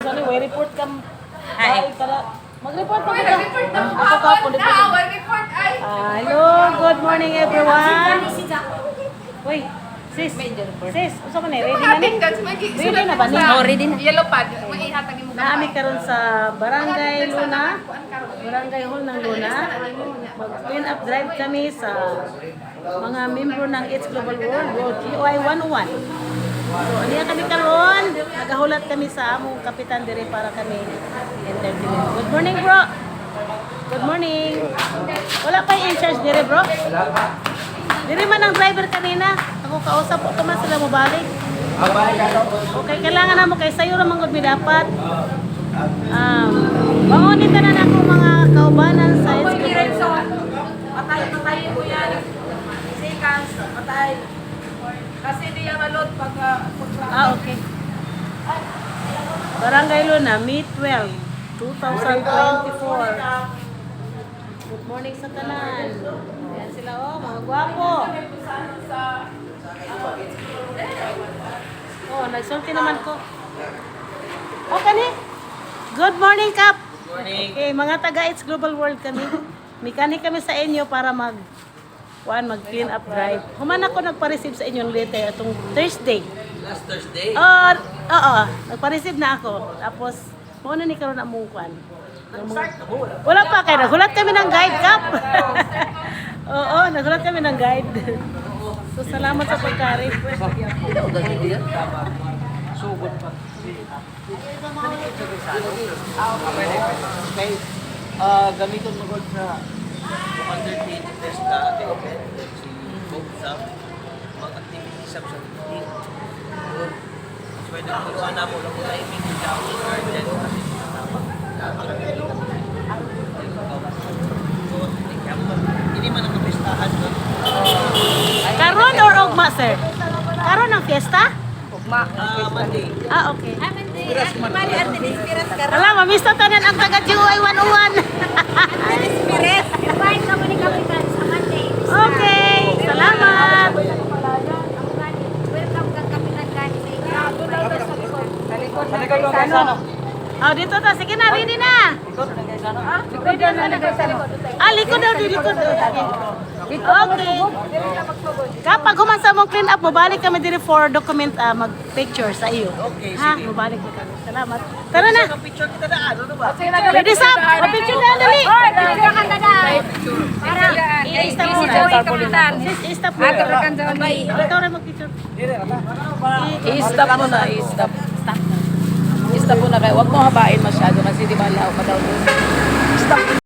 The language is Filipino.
Sorry, we report ka. Hi. Mag-report ka ba? Ako ka po. Hello, good morning everyone. Uy, sis. Sis, usa man ready na ni? Ready na ba ni? Oh, ready na. Yellow pad. Maihatag mo Naami karon sa Barangay Luna. Barangay Hall ng Luna. Mag-clean up drive kami sa mga membro ng It's Global World GOI-101. So, aniya kami karon. Nagahulat kami sa among kapitan dire para kami entertainment. Good morning, bro. Good morning. Wala pa in charge dire, bro? Dire man ang driver kanina. Ako kausap ko man sila mo balik. Okay, kailangan na mo kay sayo naman gud mi dapat. Bangonin ta na ako mga kaubanan sa school. Patay mo yan. Seconds, patay. Kasi di yan malot pag... Okay. Barangay Luna, May 12, 2024. Good morning sa tanan. Ayan sila mga gwapo. Nagsulti naman ko. Kani? Good morning, Kap. Good morning. Okay, mga taga It's Global World kami. Mechanic kami sa inyo para mag-clean up drive. Human ako nagpa-receive sa inyong letter atong Thursday. Last Thursday? Oo, nagpa-receive na ako. Tapos, muna ni karon among kwan. Wala pa kay nagulat kami ng guide, Kap. Oo, nagulat kami ng guide. So, salamat sa pagka-request. Sugod pa. Gamiton mo ko sa 130 test na si Bob sa mga activities sa hindi. Pwede ko sana mo lang na i-meet sa garden kasi hindi man ang kapistahan doon. Karon or ugma, sir? Karon ang fiesta? Monday. Okay. Mali arte ni Spirit ka. Alam, mamista tanan ang taga GOI-101. Spirit. Invite ka mo ni Kapitan sa Monday. Okay, salamat. Welcome kang Kapitan Kani sa inyo. Sa likod ng Gaisano. Dito ta. Sige na, ready na. Likod na Gaisano. Likod daw, likod daw. Okay. Kapag humansa mong clean up, mabalik kami dito for document, mag-picture sa iyo. Okay, Ha? sige. Mabalik na kami. Salamat. Tara na. Ang picture kita na ano ba? Ready, Sam? Mag-picture na, dali. Picture ka na. Para I-stop mo na. Kapitan. I-stop mo na. Ito rin mag-picture. I-stop mo na, i-stop. I-stop mo na kayo. Huwag mo habain masyado kasi di ba lao pa daw. Stop.